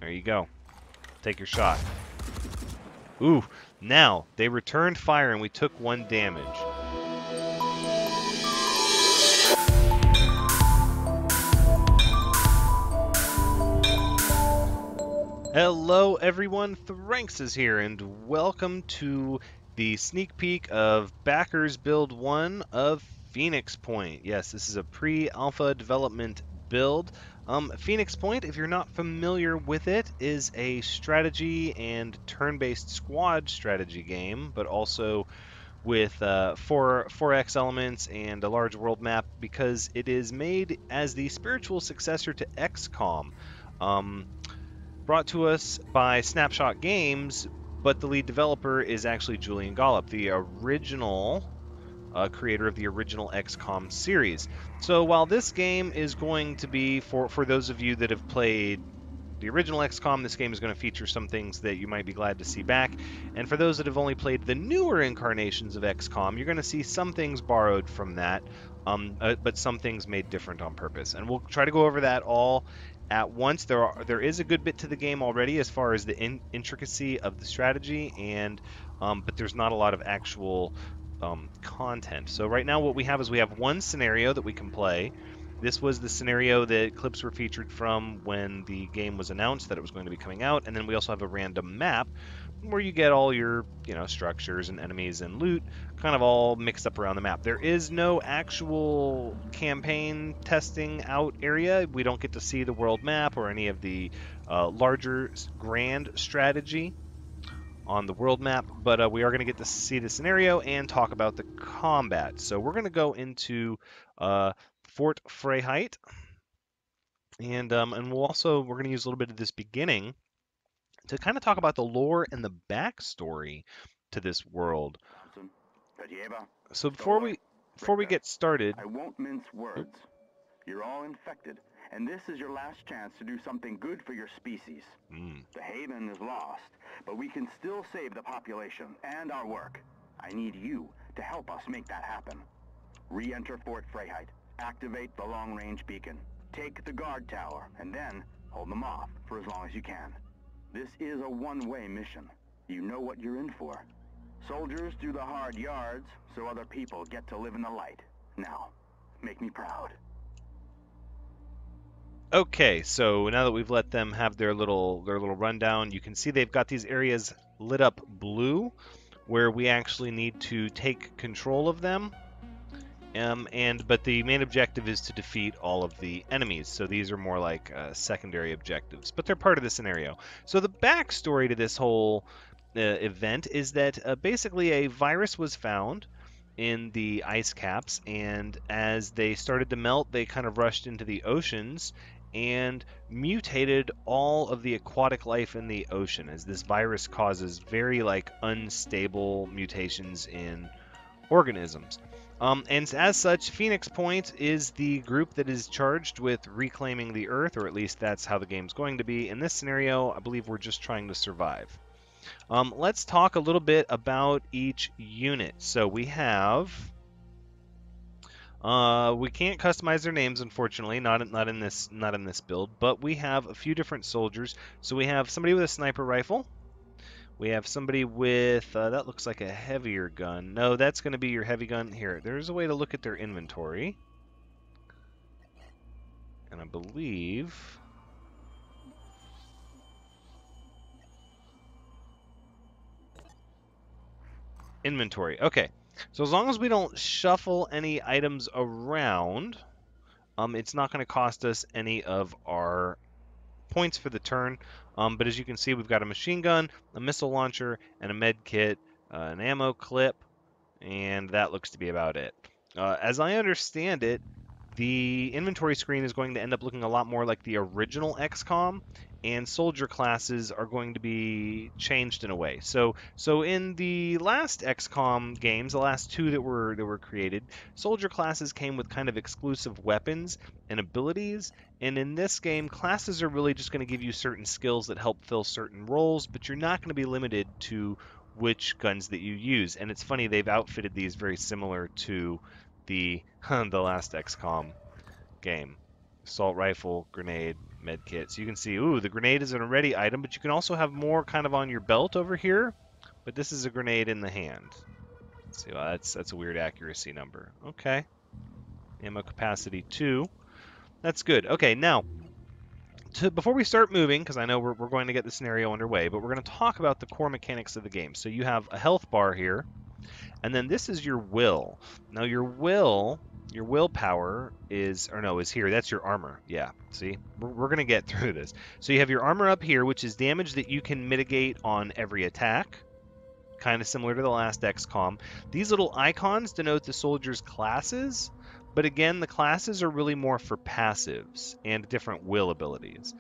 There you go. Take your shot. Ooh, now they returned fire and we took 1 damage. Hello everyone, Thranxes here, and welcome to the sneak peek of Backers Build 1 of Phoenix Point. Yes, this is a pre-alpha development build. Phoenix Point, if you're not familiar with it, is a strategy and turn-based squad strategy game, but also with 4x elements and a large world map because it is made as the spiritual successor to XCom. Brought to us by Snapshot Games, but the lead developer is actually Julian Gollop, the original creator of the original XCom series. So while this game is going to be, for those of you that have played the original XCOM, this game is going to feature some things that you might be glad to see back. And for those that have only played the newer incarnations of XCOM, you're going to see some things borrowed from that, but some things made different on purpose. And we'll try to go over that all at once. There is a good bit to the game already as far as the intricacy of the strategy, and but there's not a lot of actual content. So right now what we have is we have one scenario that we can play. This was the scenario that clips were featured from when the game was announced that it was going to be coming out, and then we also have a random map where you get all your, structures and enemies and loot kind of all mixed up around the map. There is no actual campaign testing out area. We don't get to see the world map or any of the larger grand strategy on the world map, but we are going to get to see the scenario and talk about the combat. So we're going to go into Fort Freiheit, and we're going to use a little bit of this beginning to kind of talk about the lore and the backstory to this world. So before we get started, I won't mince words. You're all infected, and this is your last chance to do something good for your species. The haven is lost, but we can still save the population and our work. I need you to help us make that happen. Re-enter Fort Freiheit. Activate the long-range beacon. Take the guard tower, and then hold them off for as long as you can. This is a one-way mission. You know what you're in for. Soldiers do the hard yards, so other people get to live in the light. Now, make me proud. Okay, so now that we've let them have their little rundown, you can see they've got these areas lit up blue, where we actually need to take control of them. But the main objective is to defeat all of the enemies. So these are more like secondary objectives, but they're part of the scenario. So the backstory to this whole event is that basically a virus was found in the ice caps, and as they started to melt, they kind of rushed into the oceans and mutated all of the aquatic life in the ocean, as this virus causes very unstable mutations in organisms. And as such, Phoenix Point is the group that is charged with reclaiming the Earth, or at least that's how the game's going to be. In this scenario, I believe we're just trying to survive. Let's talk a little bit about each unit. So we have... we can't customize their names, unfortunately, not in this build, but we have a few different soldiers. So we have somebody with a sniper rifle. We have somebody with, that looks like a heavier gun. No, that's going to be your heavy gun. Here, there's a way to look at their inventory. And I believe... Inventory. Okay. So as long as we don't shuffle any items around, it's not going to cost us any of our points for the turn. But as you can see, we've got a machine gun, a missile launcher, and a med kit, an ammo clip, and that looks to be about it. As I understand it, the inventory screen is going to end up looking a lot more like the original XCOM, and soldier classes are going to be changed in a way. So in the last XCOM games, the last two that were created, soldier classes came with kind of exclusive weapons and abilities, and in this game, classes are really just going to give you certain skills that help fill certain roles, but you're not going to be limited to which guns that you use. And it's funny, they've outfitted these very similar to the last XCOM game. Assault rifle, grenade, med kit. So you can see, ooh, the grenade is an ready item, but you can also have more kind of on your belt over here. But this is a grenade in the hand. Let's see, well, that's a weird accuracy number. Okay. Ammo capacity 2. That's good. Okay, now, before we start moving, because I know we're going to get the scenario underway, but we're going to talk about the core mechanics of the game. So you have a health bar here, and then this is your will. Now your willpower is here. That's your armor. Yeah, see? We're going to get through this. So you have your armor up here, which is damage that you can mitigate on every attack. Kind of similar to the last XCOM. These little icons denote the soldiers' classes, but again, the classes are really more for passives and different will abilities.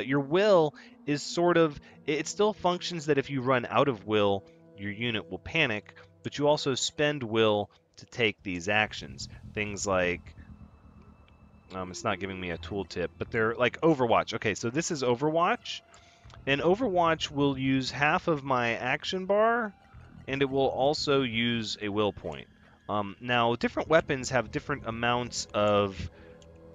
Your will is it still functions that if you run out of will, your unit will panic, but you also spend will to take these actions. Things like, it's not giving me a tooltip, but they're like Overwatch. Okay, so this is Overwatch, and Overwatch will use half of my action bar, and it will also use a will point. Now, different weapons have different amounts of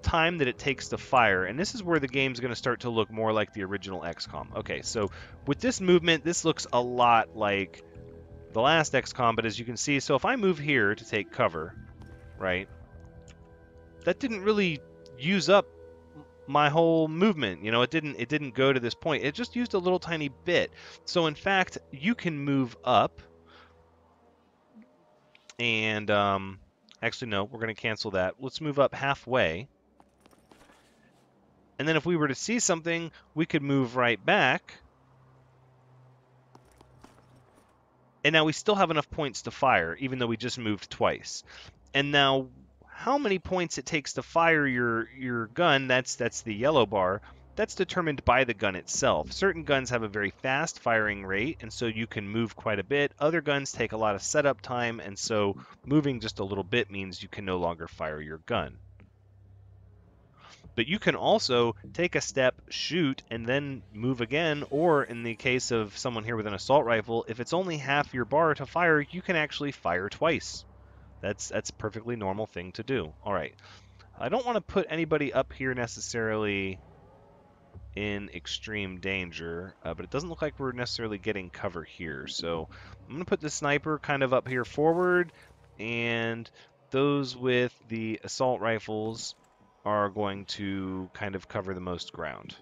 time that it takes to fire, and this is where the game's going to start to look more like the original XCOM. Okay, so with this movement, this looks a lot like the last XCOM, but as you can see, so if I move here to take cover, right, that didn't really use up my whole movement. You know, it didn't go to this point. It just used a little tiny bit. So in fact, you can move up, and actually no, we're going to cancel that. Let's move up halfway. And then if we were to see something, we could move right back. And now we still have enough points to fire, even though we just moved twice. And now how many points it takes to fire your gun, that's the yellow bar, that's determined by the gun itself. Certain guns have a very fast firing rate, and so you can move quite a bit. Other guns take a lot of setup time, and so moving just a little bit means you can no longer fire your gun. But you can also take a step, shoot, and then move again, or in the case of someone here with an assault rifle, if it's only half your bar to fire, you can actually fire twice. That's a perfectly normal thing to do. All right. I don't want to put anybody up here necessarily in extreme danger, but it doesn't look like we're necessarily getting cover here. So I'm going to put the sniper kind of up here forward, and those with the assault rifles are going to kind of cover the most ground.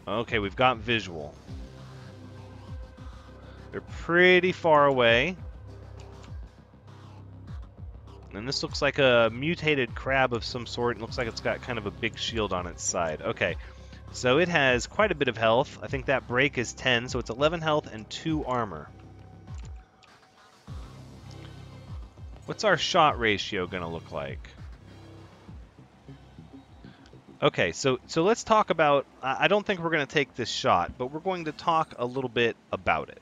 Okay, we've got visual. They're pretty far away. And this looks like a mutated crab of some sort. It looks like it's got kind of a big shield on its side. Okay, so it has quite a bit of health. I think that break is 10, so it's 11 health and 2 armor. What's our shot ratio going to look like? Okay, so let's talk about... I don't think we're going to take this shot, but we're going to talk a little bit about it.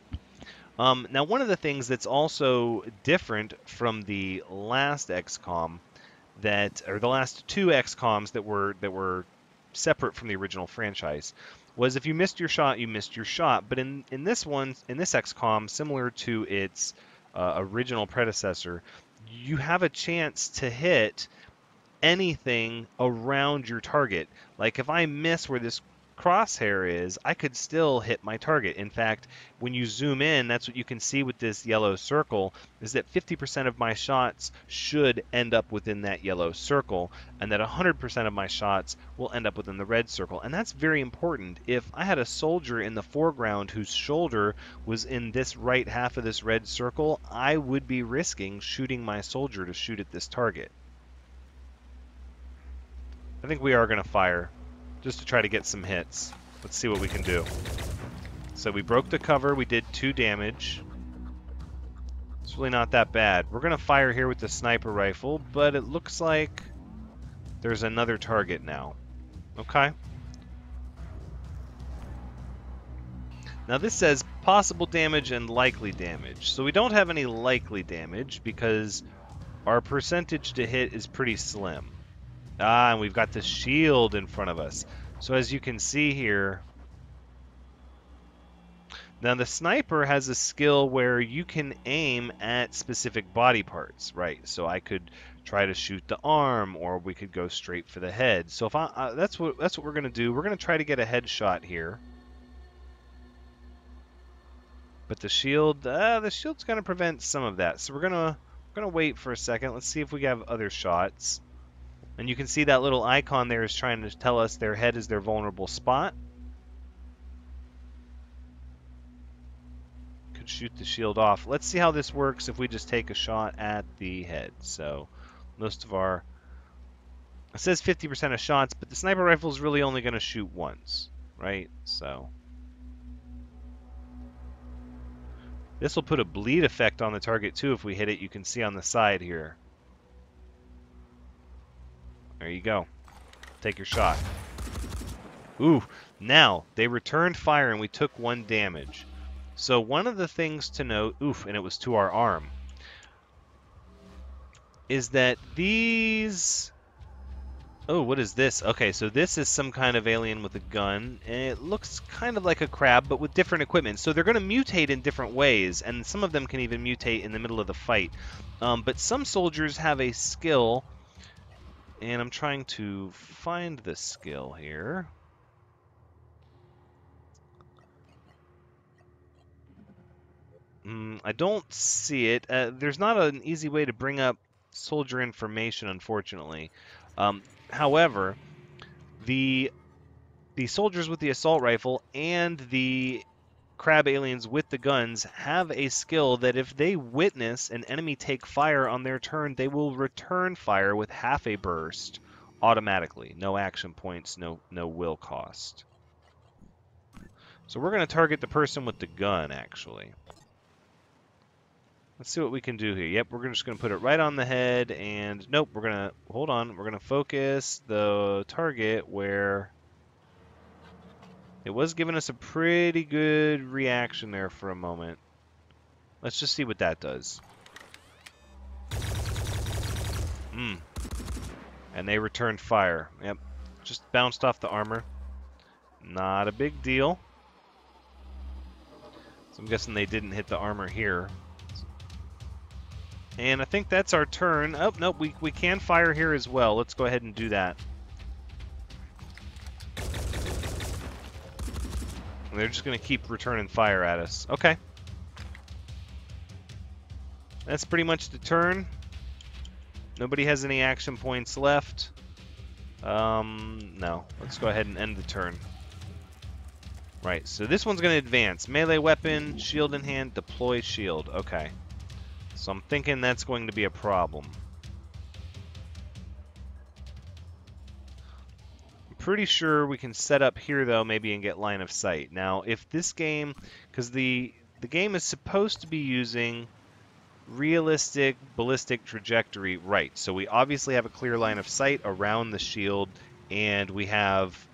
Now, one of the things that's also different from the last XCOM, or the last 2 XCOMs that were separate from the original franchise, was if you missed your shot, you missed your shot. But in this XCOM, similar to its original predecessor, you have a chance to hit anything around your target. Like if I miss where this crosshair is, I could still hit my target. In fact, when you zoom in, that's what you can see with this yellow circle, is that 50% of my shots should end up within that yellow circle, and that 100% of my shots will end up within the red circle. And that's very important. If I had a soldier in the foreground whose shoulder was in this right half of this red circle, I would be risking shooting my soldier to shoot at this target. I think we are going to fire, just to try to get some hits. Let's see what we can do. So we broke the cover, we did 2 damage. It's really not that bad. We're going to fire here with the sniper rifle, but it looks like there's another target now. Okay. Now this says possible damage and likely damage. So we don't have any likely damage because our percentage to hit is pretty slim. Ah, and we've got the shield in front of us. So as you can see here, now the sniper has a skill where you can aim at specific body parts, right? So I could try to shoot the arm, or we could go straight for the head. So if that's what we're gonna do. We're gonna try to get a headshot here. But the shield's gonna prevent some of that. So we're gonna wait for a second. Let's see if we have other shots. And you can see that little icon there is trying to tell us their head is their vulnerable spot. Could shoot the shield off. Let's see how this works if we just take a shot at the head. So most of our... It says 50% of shots, but the sniper rifle is really only going to shoot once, right? So this will put a bleed effect on the target too if we hit it. You can see on the side here. There you go. Take your shot. Ooh, now they returned fire and we took 1 damage. So one of the things to note, oof, and it was to our arm, is that these... Oh, what is this? Okay, so this is some kind of alien with a gun, and it looks kind of like a crab, but with different equipment. So they're going to mutate in different ways, and some of them can even mutate in the middle of the fight. But some soldiers have a skill, and I'm trying to find the skill here. I don't see it. There's not an easy way to bring up soldier information, unfortunately. However, the soldiers with the assault rifle and the crab aliens with the guns have a skill that if they witness an enemy take fire on their turn, they will return fire with half a burst automatically. No action points, no will cost. So we're going to target the person with the gun, actually. Let's see what we can do here. Yep, we're just going to put it right on the head, and nope, we're going to, hold on, we're going to focus the target where it was giving us a pretty good reaction there for a moment. Let's just see what that does. And they returned fire. Yep, just bounced off the armor. Not a big deal. So I'm guessing they didn't hit the armor here. And I think that's our turn. Oh, nope, we can fire here as well. Let's go ahead and do that. And they're just going to keep returning fire at us. Okay. That's pretty much the turn. Nobody has any action points left. No. Let's go ahead and end the turn. Right, so this one's going to advance. Melee weapon, shield in hand, deploy shield. Okay. So I'm thinking that's going to be a problem. I'm pretty sure we can set up here, though, maybe and get line of sight. Now, if this game... Because the game is supposed to be using realistic ballistic trajectory. Right, so we obviously have a clear line of sight around the shield, and we have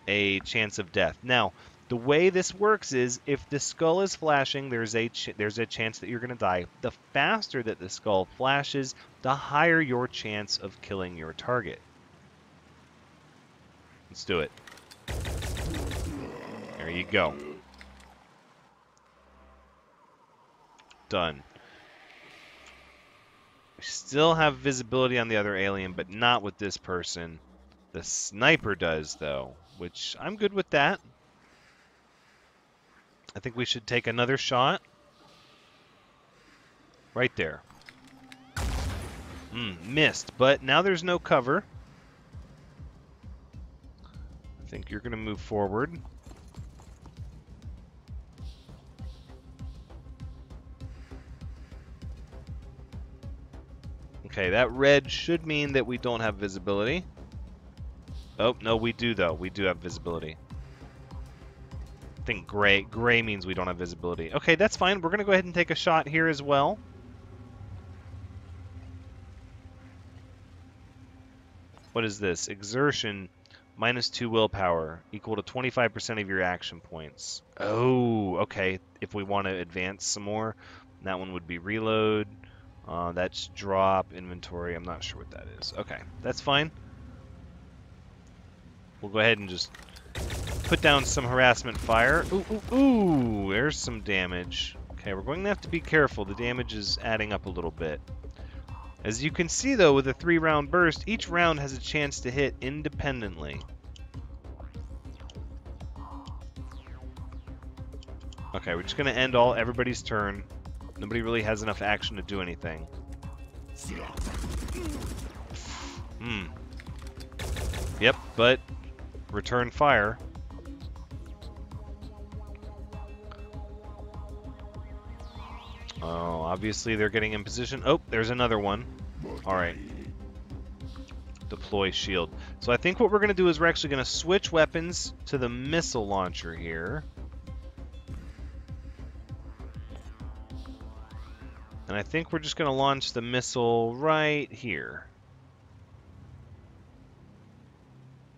a chance of death. Now, the way this works is if the skull is flashing, there's a chance that you're going to die. The faster that the skull flashes, the higher your chance of killing your target. Let's do it. There you go. Done. We still have visibility on the other alien, but not with this person. The sniper does, though, which I'm good with that. I think we should take another shot. Right there. Missed, but now there's no cover. I think you're going to move forward. Okay, that red should mean that we don't have visibility. Oh, no, we do, though. We do have visibility. I think gray. Gray means we don't have visibility. Okay, that's fine. We're going to go ahead and take a shot here as well. What is this? Exertion, -2 willpower, equal to 25% of your action points. Oh, okay. If we want to advance some more, that one would be reload. That's drop, inventory. I'm not sure what that is. Okay, that's fine. We'll go ahead and just put down some harassment fire. Ooh, ooh, ooh, there's some damage. Okay, we're going to have to be careful. The damage is adding up a little bit. As you can see, though, with a 3-round burst, each round has a chance to hit independently. Okay, we're just going to end everybody's turn. Nobody really has enough action to do anything. Yep, but return fire. Oh, obviously they're getting in position. Oh, there's another one. All right. Deploy shield. So I think what we're going to do is we're actually going to switch weapons to the missile launcher here. And I think we're just going to launch the missile right here.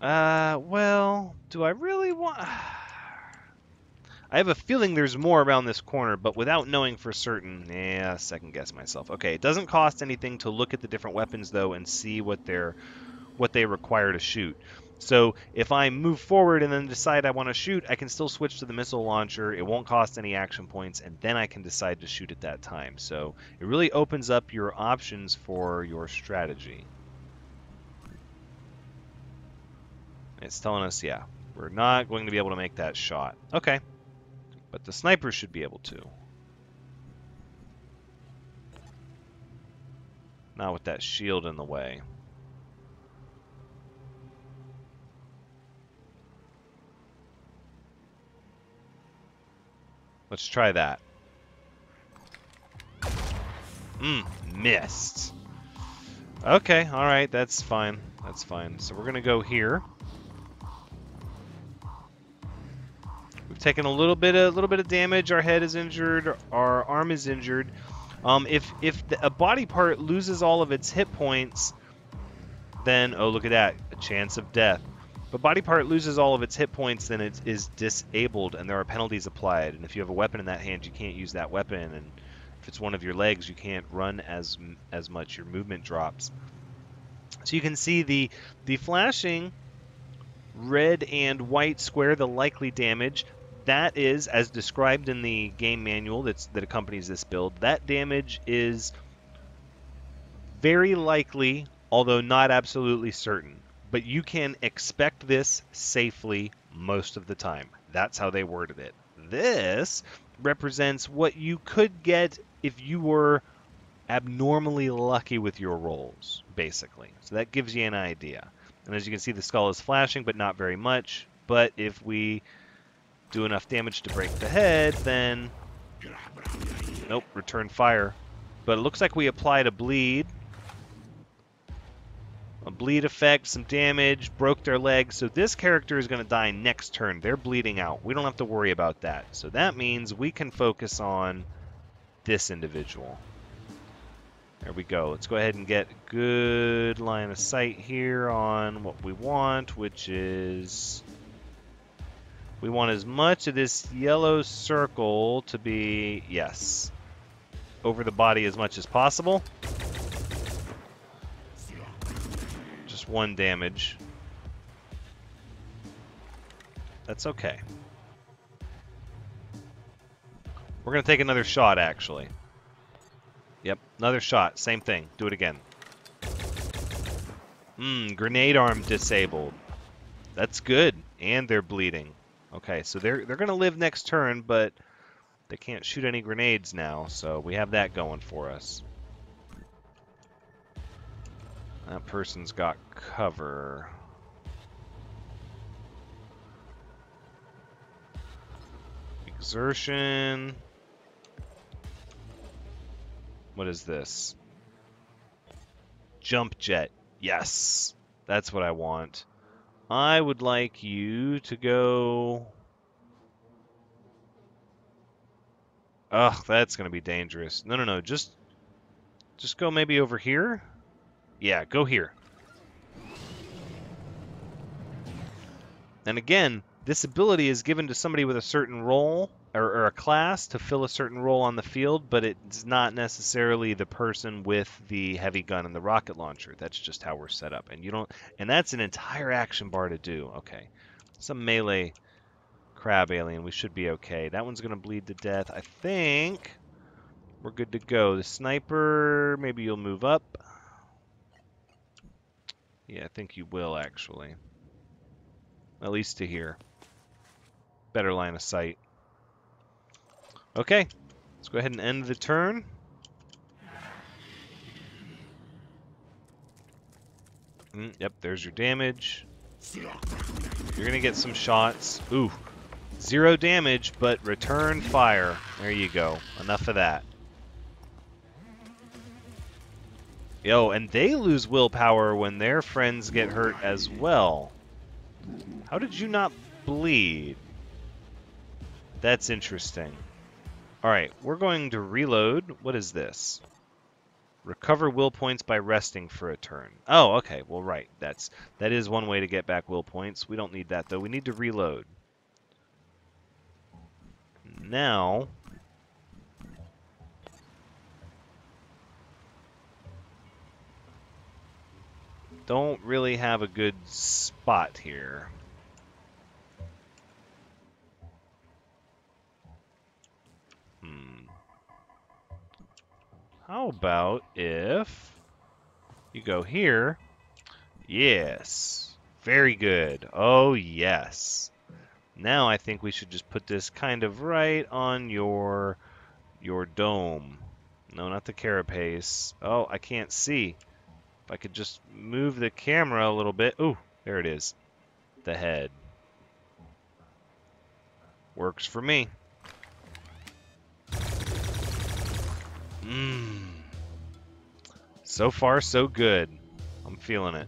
Well, do I really want... I have a feeling there's more around this corner, but without knowing for certain, second guess myself. Okay, it doesn't cost anything to look at the different weapons, though, and see what they require to shoot. So if I move forward and then decide I want to shoot, I can still switch to the missile launcher. It won't cost any action points, and then I can decide to shoot at that time. So it really opens up your options for your strategy. It's telling us, yeah, we're not going to be able to make that shot. Okay, but the sniper should be able to. Not with that shield in the way. Let's try that. Missed. Okay, alright, that's fine. That's fine. So we're going to go here. We've taken a little bit of damage. Our head is injured. Our arm is injured. If a body part loses all of its hit points, then, oh, look at that. A chance of death. If a body part loses all of its hit points, then it is disabled, and there are penalties applied. And if you have a weapon in that hand, you can't use that weapon. And if it's one of your legs, you can't run as much. Your movement drops. So you can see the flashing red and white square, the likely damage. That is, as described in the game manual that accompanies this build, that damage is very likely, although not absolutely certain. But you can expect this safely most of the time. That's how they worded it. This represents what you could get if you were abnormally lucky with your rolls, basically. So that gives you an idea. And as you can see, the skull is flashing, but not very much. But if we do enough damage to break the head, then... Nope, return fire. But it looks like we applied a bleed. A bleed effect, some damage, broke their leg. So this character is going to die next turn. They're bleeding out. We don't have to worry about that. So that means we can focus on this individual. There we go. Let's go ahead and get good line of sight here on what we want, which is... We want as much of this yellow circle to be, yes, over the body as much as possible. Just 1 damage. That's okay. We're going to take another shot, actually. Yep, another shot. Same thing. Do it again. Grenade arm disabled. That's good. And they're bleeding. Okay, so they're going to live next turn, but they can't shoot any grenades now, so we have that going for us. That person's got cover. Exertion. What is this? Jump jet. Yes, that's what I want. I would like you to go... Ugh, that's going to be dangerous. No, just go maybe over here? Yeah, go here. And again, this ability is given to somebody with a certain role, or a class, to fill a certain role on the field, but it's not necessarily the person with the heavy gun and the rocket launcher. That's just how we're set up. And that's an entire action bar to do. Okay. Some melee crab alien. We should be okay. That one's going to bleed to death. I think we're good to go. The sniper, maybe you'll move up. Yeah, I think you will, actually. At least to here. Better line of sight. Okay, let's go ahead and end the turn. Yep, there's your damage. You're going to get some shots. Ooh, 0 damage, but return fire. There you go. Enough of that. Yo, and they lose willpower when their friends get hurt as well. How did you not bleed? That's interesting. Alright, we're going to reload. What is this? Recover will points by resting for a turn. Oh, okay. Well, right. That is one way to get back will points. We don't need that, though. We need to reload. Now... don't really have a good spot here. How about if you go here? Yes. Very good. Oh, yes. Now I think we should just put this kind of right on your dome. No, not the carapace. Oh, I can't see. If I could just move the camera a little bit. Ooh, there it is. The head. Works for me. So far, so good. I'm feeling it.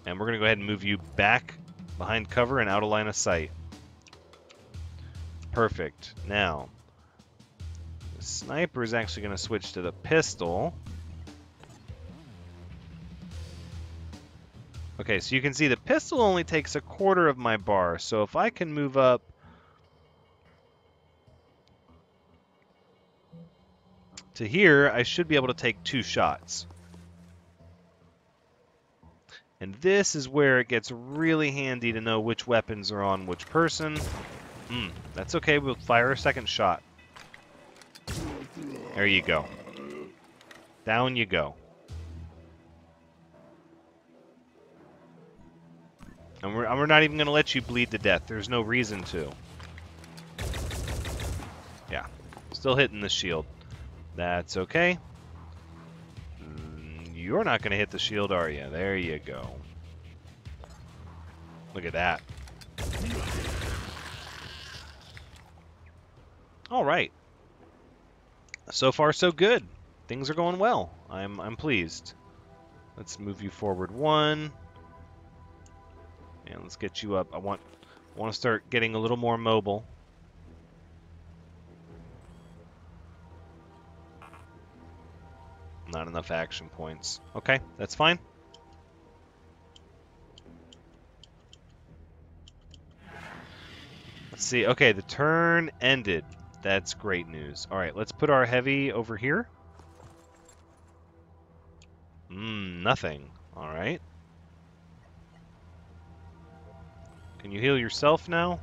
And we're going to go ahead and move you back behind cover and out of line of sight. Perfect. Now, the sniper is actually going to switch to the pistol. Okay, so you can see the pistol only takes 1/4 of my bar. So if I can move up to here, I should be able to take 2 shots. And this is where it gets really handy to know which weapons are on which person. That's okay, we'll fire a second shot. There you go. Down you go. And we're not even going to let you bleed to death. There's no reason to. Yeah. Still hitting the shield. That's okay. You're not going to hit the shield, are you? There you go. Look at that. All right. So far, so good. Things are going well. I'm pleased. Let's move you forward 1. And let's get you up. I want to start getting a little more mobile. Not enough action points. Okay, that's fine. Let's see. Okay, the turn ended. That's great news. All right, let's put our heavy over here. Nothing. All right. Can you heal yourself now?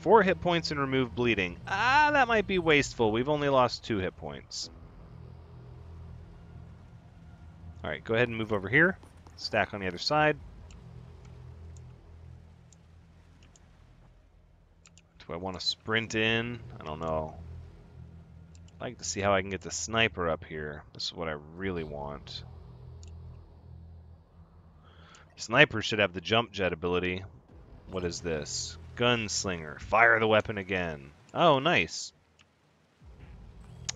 4 hit points and remove bleeding. That might be wasteful. We've only lost 2 hit points. All right, go ahead and move over here. Stack on the other side. Do I want to sprint in? I don't know. I'd like to see how I can get the sniper up here. This is what I really want. Sniper should have the jump jet ability. What is this? Gunslinger. Fire the weapon again. Oh, nice.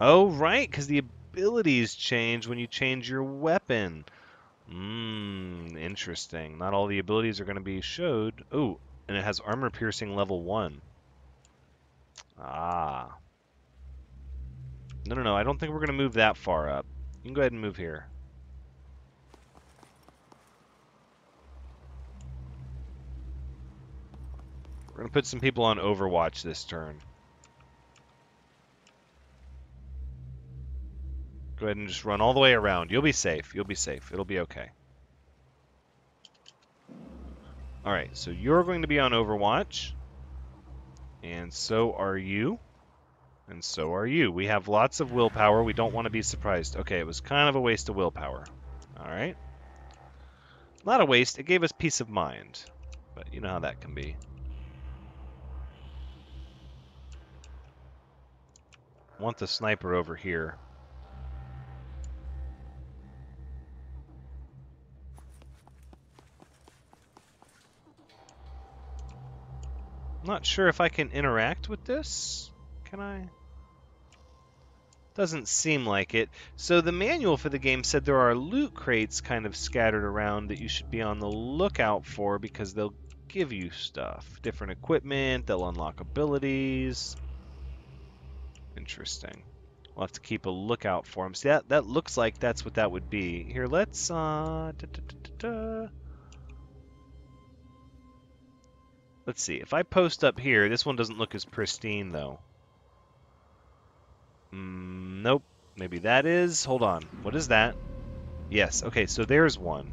Oh, right, because the abilities change when you change your weapon. Interesting. Not all the abilities are going to be showed. Oh, and it has armor piercing level 1. Ah. No. I don't think we're going to move that far up. You can go ahead and move here. We're going to put some people on Overwatch this turn. Go ahead and just run all the way around. You'll be safe. You'll be safe. It'll be okay. Alright, so you're going to be on Overwatch. And so are you. And so are you. We have lots of willpower. We don't want to be surprised. Okay, it was kind of a waste of willpower. Alright. Not a waste. It gave us peace of mind. But you know how that can be. I want the sniper over here. I'm not sure if I can interact with this. Can I? Doesn't seem like it. So the manual for the game said there are loot crates kind of scattered around that you should be on the lookout for because they'll give you stuff. Different equipment, they'll unlock abilities. Interesting. We'll have to keep a lookout for them. See, that looks like that's what that would be. Here, let's let's see. If I post up here, this one doesn't look as pristine though. Nope. Maybe that is. Hold on. What is that? Yes. Okay, so there's one.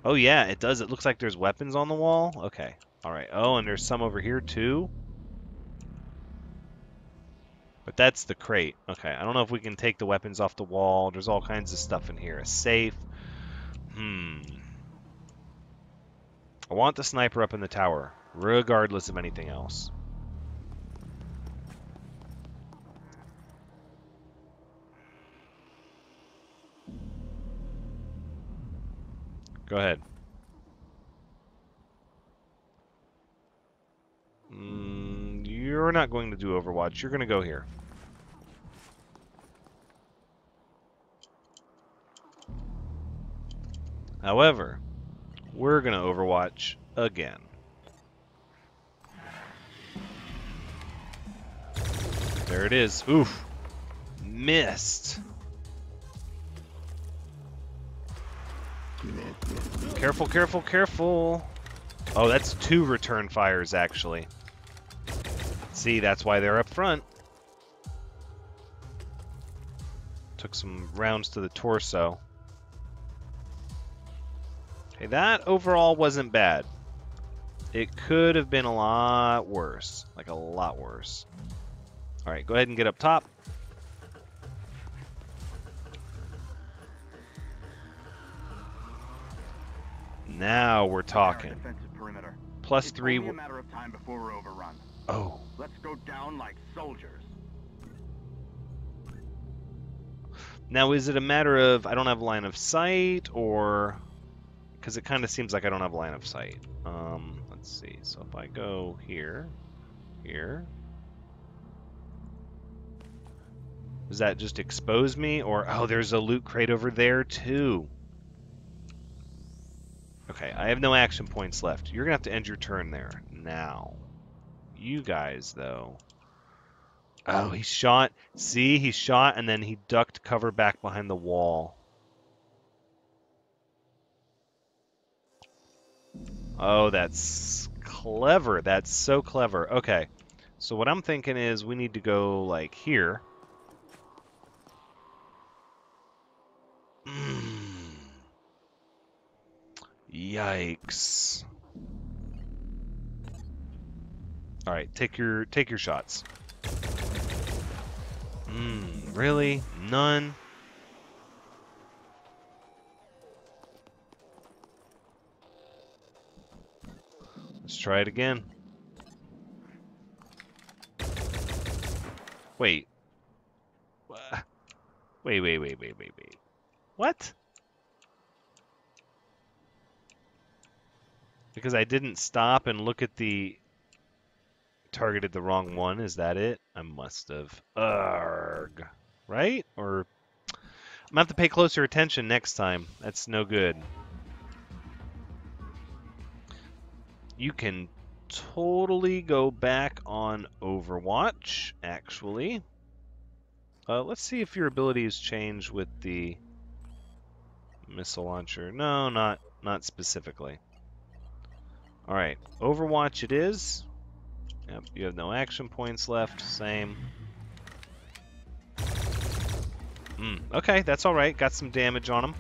Oh, yeah, it does. It looks like there's weapons on the wall. Okay. All right. Oh, and there's some over here, too. But that's the crate. Okay. I don't know if we can take the weapons off the wall. There's all kinds of stuff in here. A safe. I want the sniper up in the tower, regardless of anything else. Go ahead. You're not going to do Overwatch. You're going to go here. However, we're going to Overwatch again. There it is. Oof. Missed. Careful, careful, careful. Oh, that's 2 return fires, actually. See, that's why they're up front. Took some rounds to the torso. Okay, that overall wasn't bad. It could have been a lot worse. Like a lot worse. Alright, go ahead and get up top. Now we're talking. +3. Only a matter of time before we're overrun. Oh. Let's go down like soldiers. Now, is it a matter of I don't have line of sight, or because it kind of seems like I don't have line of sight? Let's see. So if I go here, does that just expose me, or oh, there's a loot crate over there too? Okay, I have no action points left. You're gonna have to end your turn there now. You guys, though. Oh, he shot. See, he shot, and then he ducked cover back behind the wall. Oh, that's clever. That's so clever. Okay, so what I'm thinking is we need to go, like, here. Yikes. All right, take your shots. Really? None? Let's try it again. Wait. Wait. What? Because I didn't stop and look at the... Targeted the wrong one, is that it? I must have. Arrgh. Right? Or... I'm gonna have to pay closer attention next time. That's no good. You can totally go back on Overwatch, actually. Let's see if your abilities change with the missile launcher. No, not specifically. Alright, Overwatch it is. Yep, you have no action points left. Same. Okay, that's alright. Got some damage on him.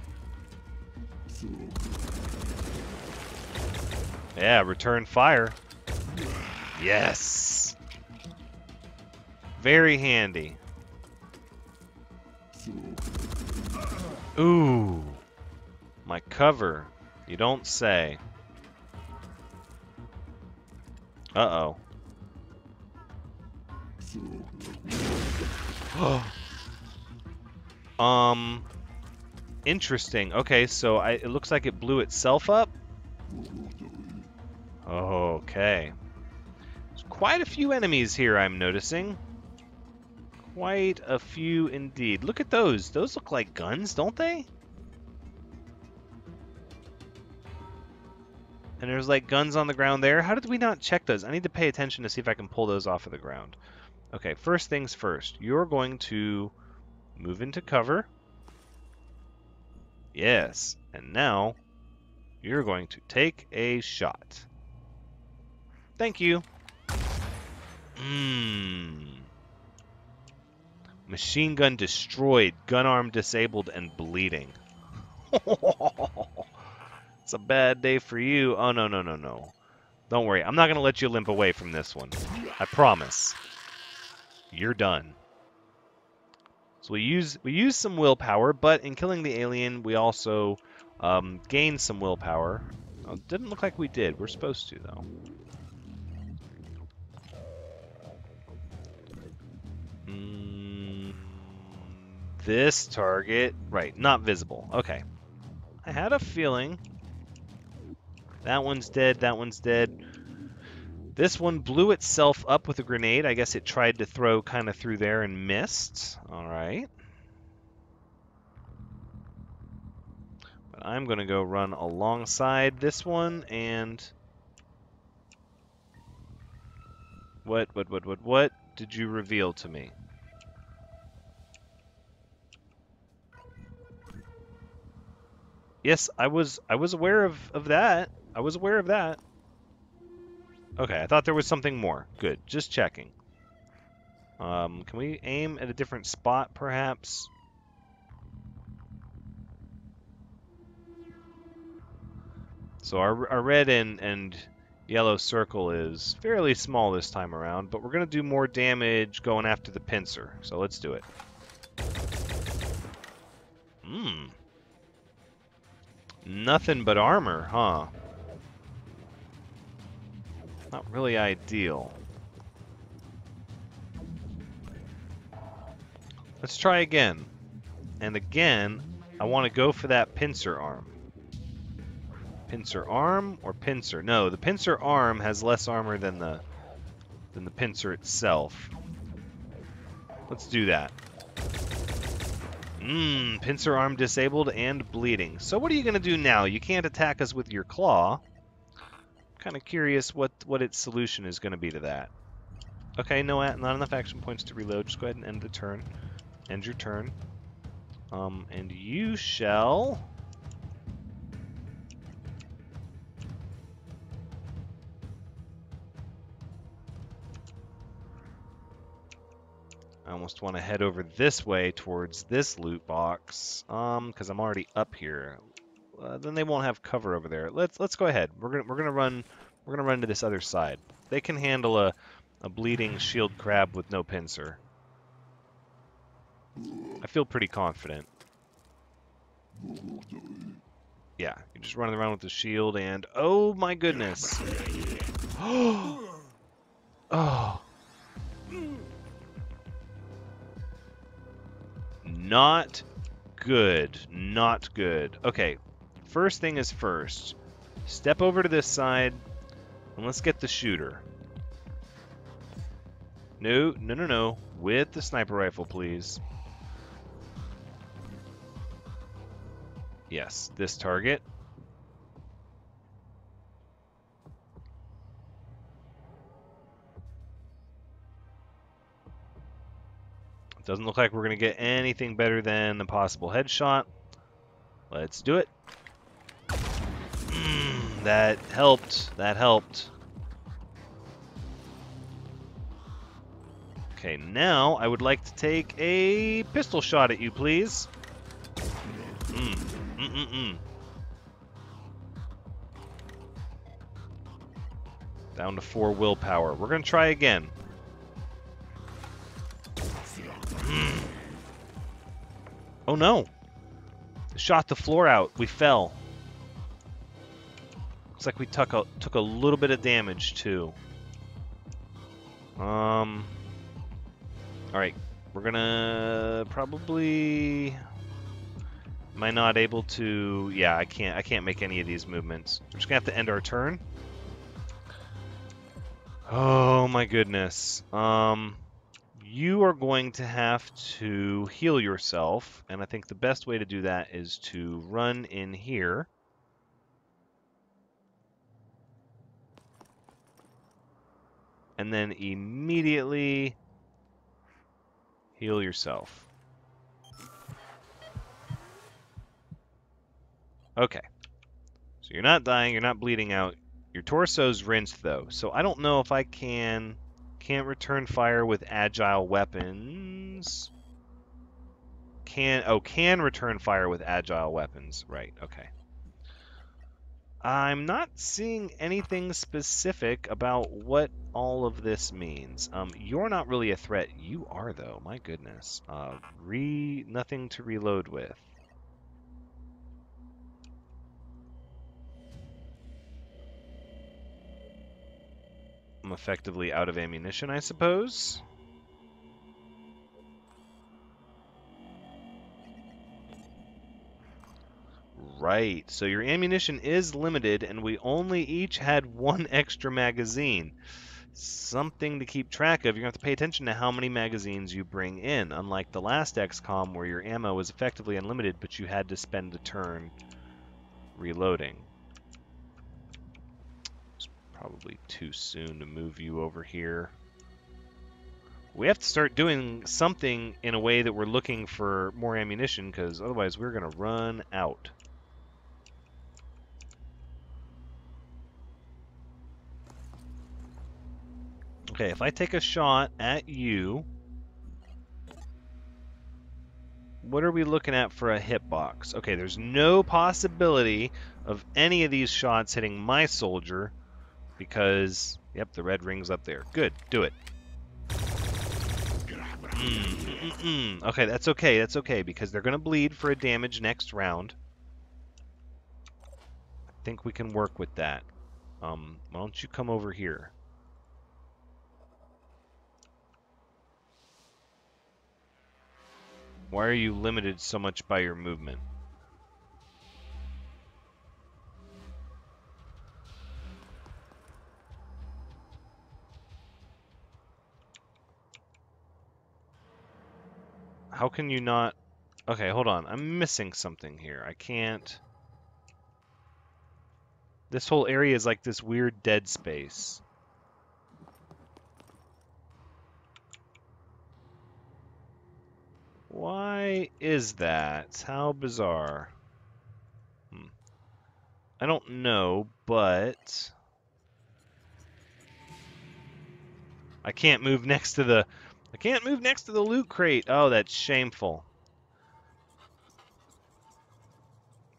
Yeah, return fire. Yes! Very handy. Ooh. My cover. You don't say. Uh-oh. Interesting. Okay, so it looks like it blew itself up. Okay. There's quite a few enemies here, I'm noticing. Quite a few indeed. Look at those. Those look like guns, don't they? And there's like guns on the ground there. How did we not check those? I need to pay attention to see if I can pull those off of the ground. Okay, first things first. You're going to move into cover. Yes. And now you're going to take a shot. Thank you. Machine gun destroyed, gun arm disabled, and bleeding. It's a bad day for you. Oh, no, no, no, no. Don't worry. I'm not going to let you limp away from this one. I promise. You're done. So we use some willpower, but in killing the alien, we also gained some willpower. Oh, it didn't look like we did. We're supposed to, though. This target... Right, not visible. Okay. I had a feeling. That one's dead, that one's dead. This one blew itself up with a grenade. I guess it tried to throw kind of through there and missed. Alright. But I'm going to go run alongside this one and... What did you reveal to me? Yes, I was aware of that. I was aware of that. Okay, I thought there was something more. Good, just checking. Can we aim at a different spot, perhaps? So our red and yellow circle is fairly small this time around, but we're going to do more damage going after the pincer. So let's do it. Nothing but armor, huh? Not really ideal. Let's try again. And again, I want to go for that pincer arm. Pincer arm or pincer? No, the pincer arm has less armor than the pincer itself. Let's do that. Pincer arm disabled and bleeding. So what are you going to do now? You can't attack us with your claw. Kind of curious what its solution is going to be to that. Okay, no, not enough action points to reload. Just go ahead and end the turn. End your turn. And you shall... I almost want to head over this way towards this loot box, because I'm already up here. Then they won't have cover over there. Let's go ahead. We're gonna run to this other side. They can handle a bleeding shield crab with no pincer. I feel pretty confident. Yeah, you're just running around with the shield and oh my goodness. Oh. Not good. Not good. Okay, first thing is first. Step over to this side, and let's get the shooter. No, no, no, no. With the sniper rifle, please. Yes, this target. Doesn't look like we're going to get anything better than a possible headshot. Let's do it. That helped. That helped. Okay, now I would like to take a pistol shot at you, please. Down to 4 willpower. We're going to try again. Oh no! Shot the floor out. We fell. Looks like we took a little bit of damage too. All right, we're gonna probably. Am I not able to? Yeah, I can't make any of these movements. We're just gonna have to end our turn. Oh my goodness. You are going to have to heal yourself, and I think the best way to do that is to run in here. And then immediately heal yourself. Okay. So you're not dying, you're not bleeding out. Your torso's rinsed though, so I don't know if I can't return fire with agile weapons. Can return fire with agile weapons. Right, okay. I'm not seeing anything specific about what all of this means. You're not really a threat. You are though, my goodness. Nothing to reload with. I'm effectively out of ammunition, I suppose. Right, so your ammunition is limited, and we only each had one extra magazine. Something to keep track of. You're going to have to pay attention to how many magazines you bring in, unlike the last XCOM where your ammo was effectively unlimited, but you had to spend a turn reloading. It's probably too soon to move you over here. We have to start doing something in a way that we're looking for more ammunition, because otherwise we're going to run out. Okay, if I take a shot at you, what are we looking at for a hitbox? Okay, there's no possibility of any of these shots hitting my soldier because, yep, the red ring's up there. Good, do it. Okay, that's okay, because they're going to bleed for a damage next round. I think we can work with that. Why don't you come over here? Why are you limited so much by your movement? How can you not... Okay, hold on. I'm missing something here. I can't... This whole area is like this weird dead space. Why is that? How bizarre. I don't know, but... I can't move next to the... I can't move next to the loot crate. Oh, that's shameful.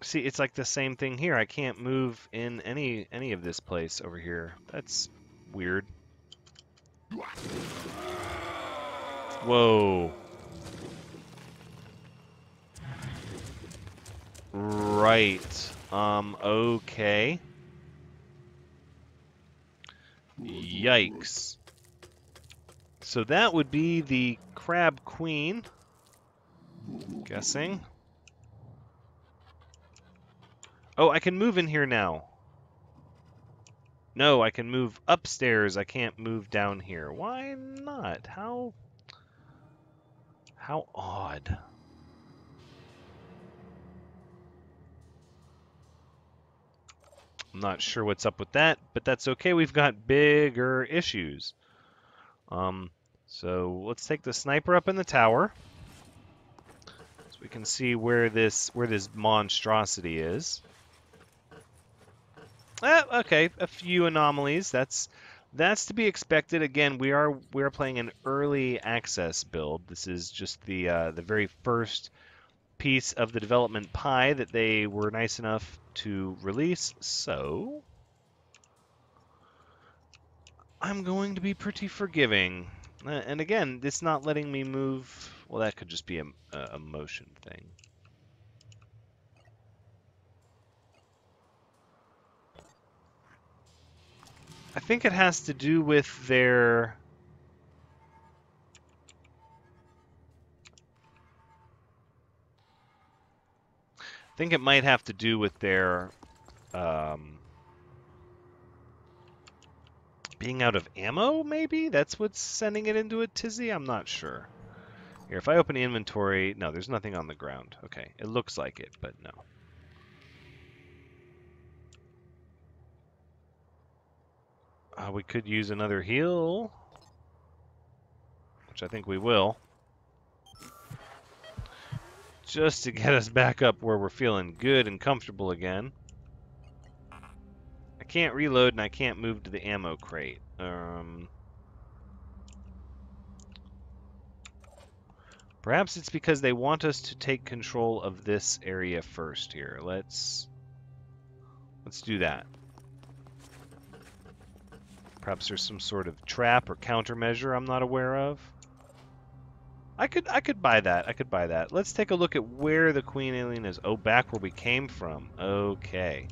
See, it's like the same thing here. I can't move in any of this place over here. That's weird. Whoa. Right. Okay. Yikes. So that would be the Crab Queen. Guessing. Oh, I can move in here now. No, I can move upstairs. I can't move down here. Why not? How odd. I'm not sure what's up with that, but that's okay. We've got bigger issues. So let's take the sniper up in the tower, so we can see where this monstrosity is. Okay, a few anomalies. That's to be expected. Again, we are playing an early access build. This is just the very first piece of the development pie that they were nice enough to release. So I'm going to be pretty forgiving. And again, it's not letting me move Well, that could just be a motion thing. I think it has to do with their... I think it might have to do with their being out of ammo, maybe? That's what's sending it into a tizzy? I'm not sure. Here, if I open the inventory... No, there's nothing on the ground. Okay, it looks like it, but no. We could use another heal, which I think we will. Just to get us back up where we're feeling good and comfortable again. I can't reload and I can't move to the ammo crate. Perhaps it's because they want us to take control of this area first here. Let's do that. Perhaps there's some sort of trap or countermeasure I'm not aware of. I could buy that. I could buy that. Let's take a look at where the Queen Alien is. Oh, back where we came from. Okay.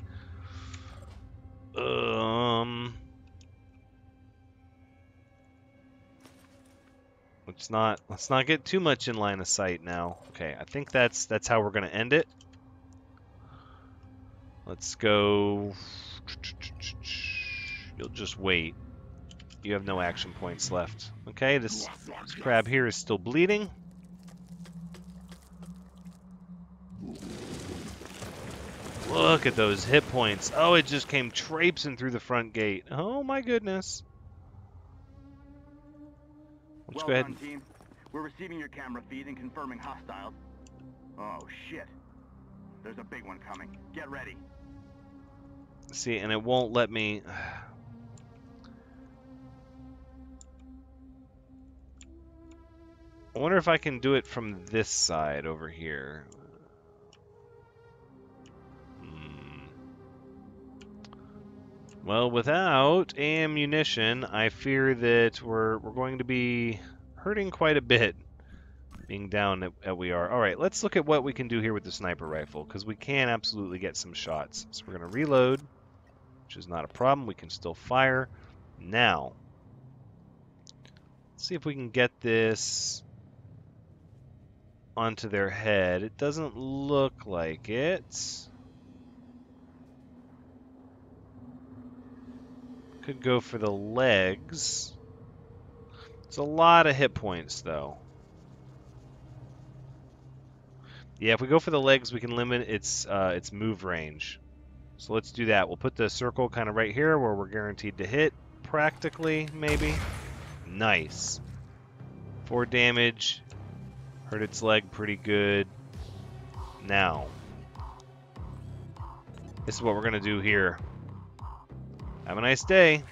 Let's not get too much in line of sight now. Okay, I think that's how we're gonna end it. Let's go. You'll just wait. You have no action points left. Okay, this crab here is still bleeding. Look at those hit points. Oh, it just came traipsing through the front gate. Oh my goodness. Let's go ahead. Well done, team. We're receiving your camera feed and confirming hostiles. Oh shit. There's a big one coming. Get ready. See, and it won't let me. I wonder if I can do it from this side over here. Well, without ammunition, I fear that we're going to be hurting quite a bit, being down at we are. All right, let's look at what we can do here with the sniper rifle, because we can absolutely get some shots. So we're going to reload, which is not a problem. We can still fire. Now, let's see if we can get this onto their head. It doesn't look like it. Could go for the legs. It's a lot of hit points, though. Yeah, if we go for the legs, we can limit its move range. So let's do that. We'll put the circle kind of right here where we're guaranteed to hit, practically, maybe. Nice. 4 damage. Hurt its leg pretty good. Now, this is what we're going to do here. Have a nice day.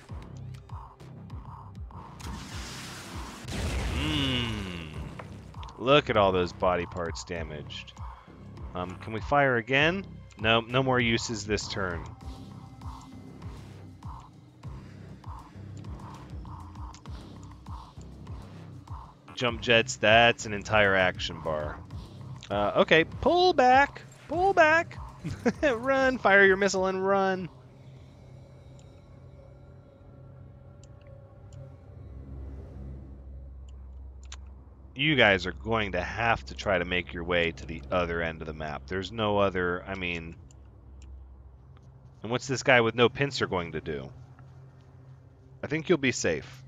Look at all those body parts damaged. Can we fire again? No, no more uses this turn. Jump jets, that's an entire action bar. Okay, pull back! Pull back! Run! Fire your missile and run! You guys are going to have to try to make your way to the other end of the map. There's no other, I mean... And what's this guy with no pincer going to do? I think you'll be safe.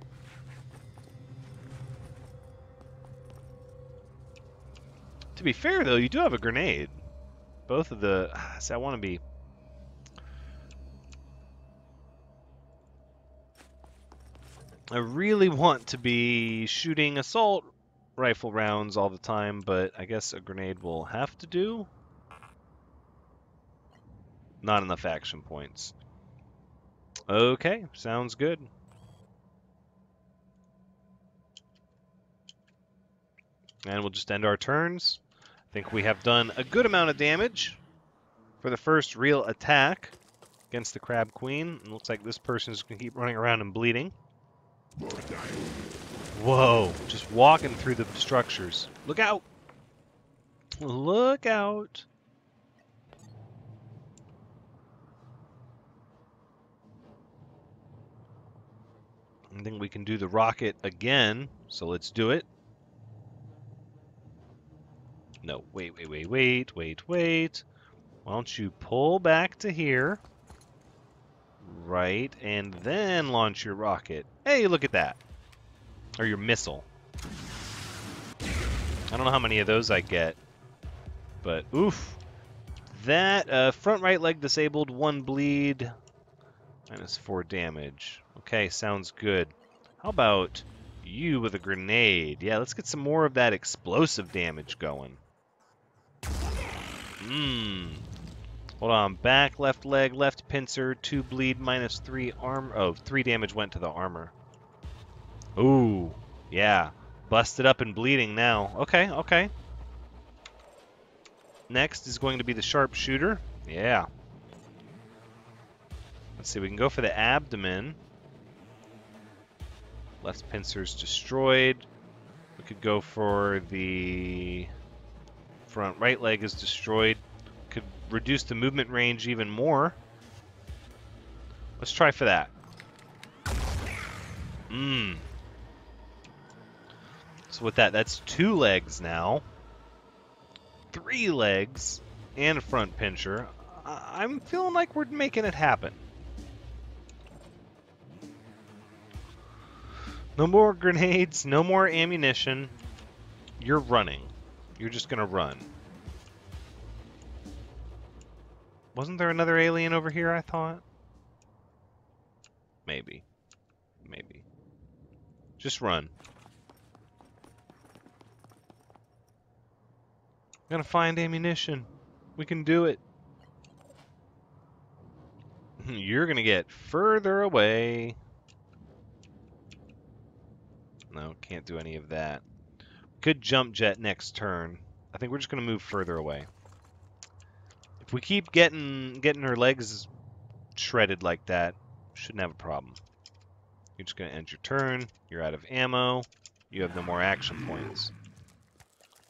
To be fair, though, you do have a grenade. Both of the... See, I want to be... I really want to be shooting assault rifle rounds all the time, but I guess a grenade will have to do. Not enough action points. Okay, sounds good. And we'll just end our turns. I think we have done a good amount of damage for the first real attack against the Crab Queen. It looks like this person is going to keep running around and bleeding. Whoa, just walking through the structures. Look out! Look out! I think we can do the rocket again, so let's do it. No, wait. Why don't you pull back to here? Right, and then launch your rocket. Hey, look at that. Or your missile. I don't know how many of those I get, but oof. That front right leg disabled, 1 bleed, -4 damage. Okay, sounds good. How about you with a grenade? Yeah, let's get some more of that explosive damage going. Hold on. Back, left leg, left pincer, 2 bleed, -3 armor. Oh, 3 damage went to the armor. Ooh, yeah. Busted up and bleeding now. Okay, okay. Next is going to be the sharpshooter. Yeah. Let's see, we can go for the abdomen. Left pincer's destroyed. We could go for the front right leg is destroyed. Could reduce the movement range even more. Let's try for that. So with that, that's 2 legs now. 3 legs and a front pincher. I'm feeling like we're making it happen. No more grenades, no more ammunition. You're running. You're just gonna run. Wasn't there another alien over here, I thought? Maybe. Maybe. Just run. I'm gonna find ammunition. We can do it. You're gonna get further away. No, can't do any of that. Could jump jet next turn. I think we're just gonna move further away. If we keep getting her legs shredded like that, shouldn't have a problem. You're just gonna end your turn. You're out of ammo. You have no more action points.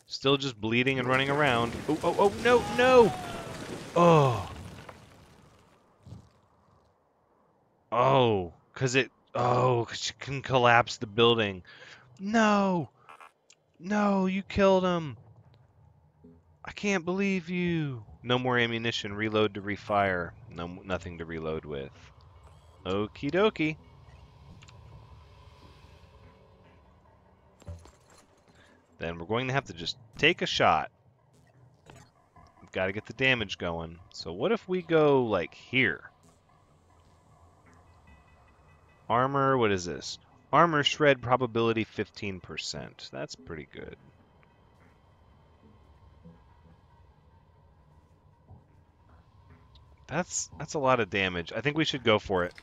Still just bleeding and running around. Oh, no, no! Oh. Oh, because you can collapse the building. No! No, you killed him! I can't believe you! No more ammunition. Reload to refire. Nothing to reload with. Okie dokie. Then we're going to have to just take a shot. We've got to get the damage going. So what if we go, like, here? Armor, what is this? Armor shred probability 15%. That's pretty good. That's a lot of damage. I think we should go for it.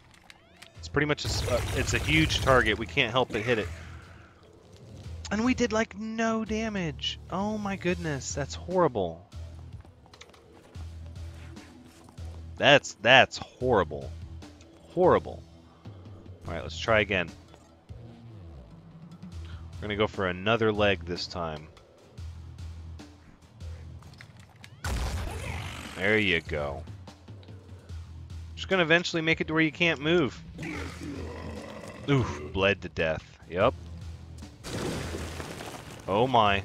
It's pretty much it's a huge target. We can't help but hit it. And we did like no damage. Oh my goodness, that's horrible. That's horrible. Horrible. All right, let's try again. We're gonna go for another leg this time. There you go. Just gonna eventually make it to where you can't move. Oof, bled to death. Yep. Oh my.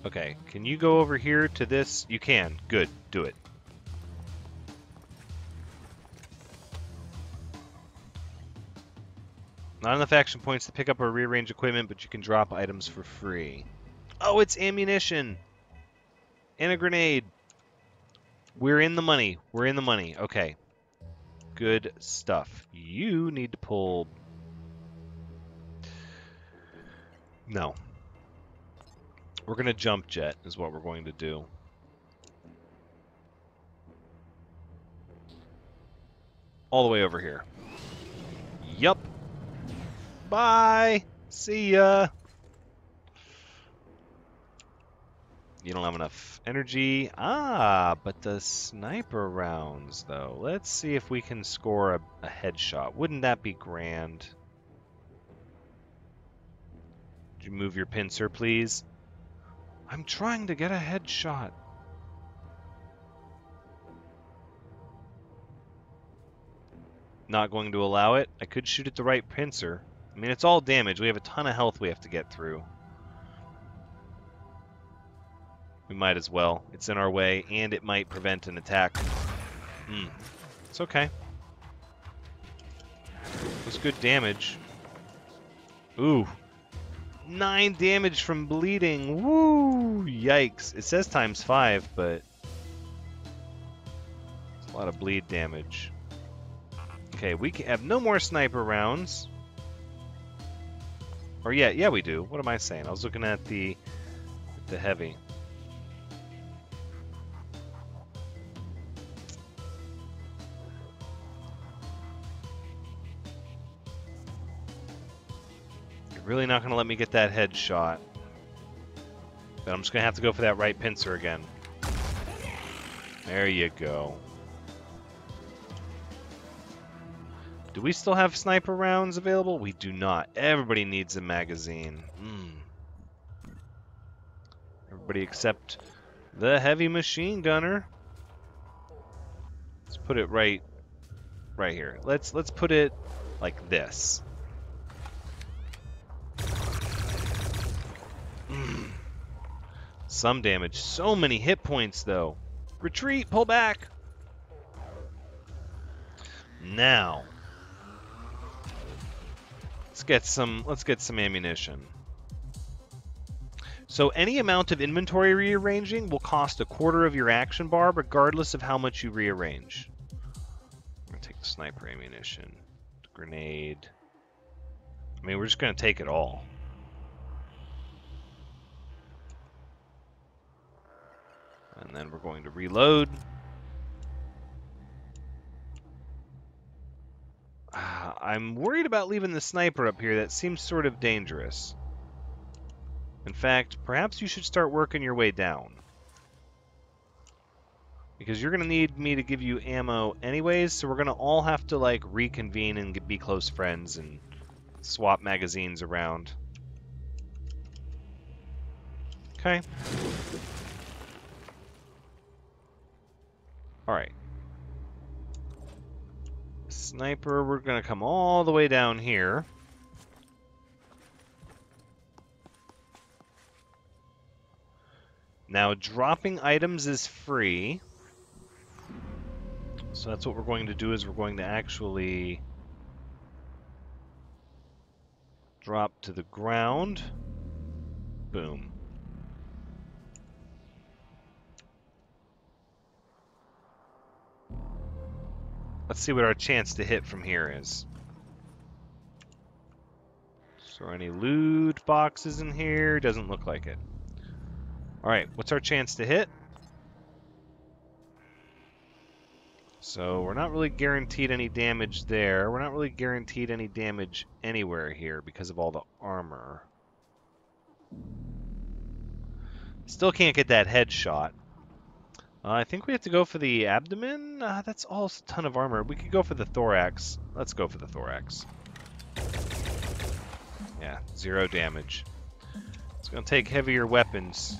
Okay, can you go over here to this? You can. Good. Do it. Not enough action points to pick up or rearrange equipment, but you can drop items for free. Oh, it's ammunition! And a grenade. We're in the money. We're in the money. Okay. Good stuff. You need to pull... No. We're going to jump jet is what we're going to do. All the way over here. Yup. Bye. See ya. You don't have enough energy. Ah, but the sniper rounds, though. Let's see if we can score a headshot. Wouldn't that be grand? Could you move your pincer, please? I'm trying to get a headshot. Not going to allow it. I could shoot at the right pincer. I mean, it's all damage. We have a ton of health we have to get through. We might as well. It's in our way, and it might prevent an attack. It's okay. It was good damage. Ooh. 9 damage from bleeding. Woo! Yikes. It says ×5, but it's a lot of bleed damage. Okay, we have no more sniper rounds. Or yeah, we do. What am I saying? I was looking at the heavy. You're really not going to let me get that headshot. But I'm just going to have to go for that right pincer again. There you go. Do we still have sniper rounds available? We do not. Everybody needs a magazine. Everybody except the heavy machine gunner. Let's put it right here. Let's put it like this. Some damage. So many hit points though. Retreat, pull back. Now, let's get some ammunition. So any amount of inventory rearranging will cost 1/4 of your action bar, regardless of how much you rearrange. I'm gonna take the sniper ammunition, the grenade. I mean, we're just gonna take it all. And then we're going to reload. I'm worried about leaving the sniper up here. That seems sort of dangerous. In fact, perhaps you should start working your way down. Because you're going to need me to give you ammo anyways, so we're going to all have to, like, reconvene and be close friends and swap magazines around. Okay. Alright. Sniper, we're going to come all the way down here. Now, dropping items is free. So that's what we're going to do, is we're going to actually drop to the ground. Boom. Let's see what our chance to hit from here is. So any loot boxes in here? Doesn't look like it. Alright, what's our chance to hit? So we're not really guaranteed any damage there. We're not really guaranteed any damage anywhere here because of all the armor. Still can't get that headshot. I think we have to go for the abdomen. That's all a ton of armor. We could go for the thorax. Let's go for the thorax. Yeah, 0 damage. It's going to take heavier weapons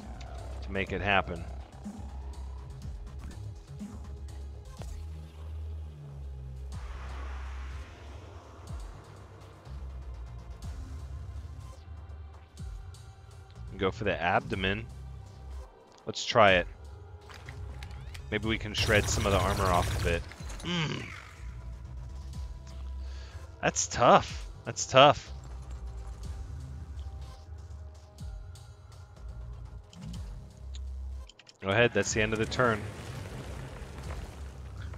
to make it happen. Go for the abdomen. Let's try it. Maybe we can shred some of the armor off of it. That's tough. That's tough. Go ahead, that's the end of the turn.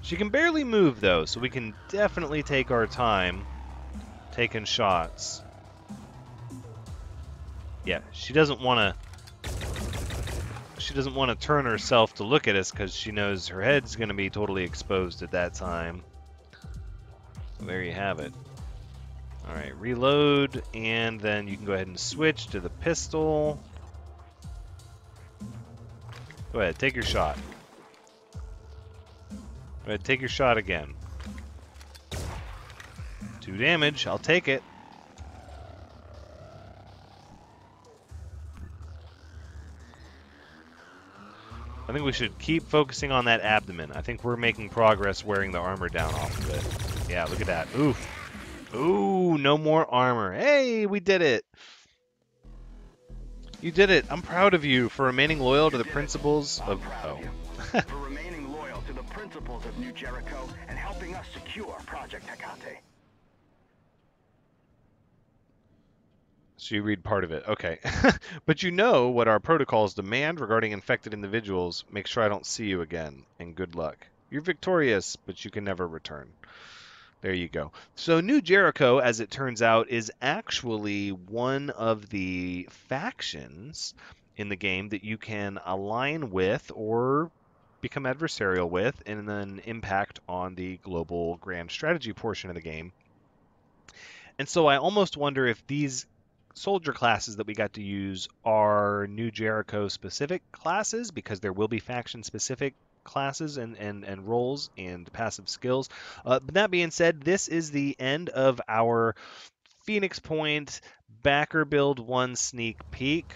She can barely move though, so we can definitely take our time taking shots. Yeah, she doesn't want to turn herself to look at us because she knows her head's going to be totally exposed at that time. So there you have it. Alright, reload, and then you can go ahead and switch to the pistol. Go ahead, take your shot. Go ahead, take your shot again. 2 damage, I'll take it. I think we should keep focusing on that abdomen. I think we're making progress wearing the armor down off of it. Yeah, look at that. Oof. Ooh, no more armor. Hey, we did it. You did it. I'm proud of you for remaining loyal to the principles of... Oh. For remaining loyal to the principles of New Jericho and helping us secure Project Hecate. So you read part of it. Okay. But you know what our protocols demand regarding infected individuals. Make sure I don't see you again, and good luck. You're victorious, but you can never return. There you go. So New Jericho, as it turns out, is actually one of the factions in the game that you can align with or become adversarial with, and then impact on the global grand strategy portion of the game. And so I almost wonder if these soldier classes that we got to use are New Jericho specific classes, because there will be faction specific classes and roles and passive skills. But that being said, this is the end of our Phoenix Point Backer Build 1 sneak peek.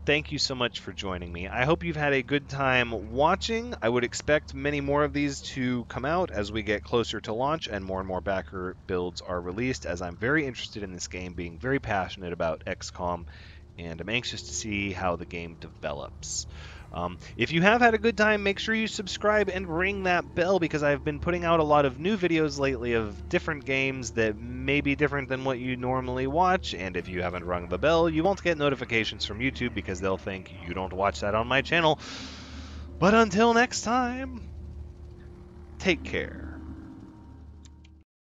Thank you so much for joining me. I hope you've had a good time watching. I would expect many more of these to come out as we get closer to launch and more backer builds are released, as I'm very interested in this game, being very passionate about XCOM, and I'm anxious to see how the game develops. If you have had a good time, make sure you subscribe and ring that bell, because I've been putting out a lot of new videos lately of different games that may be different than what you normally watch, and if you haven't rung the bell, you won't get notifications from YouTube because they'll think you don't watch that on my channel. But until next time, take care.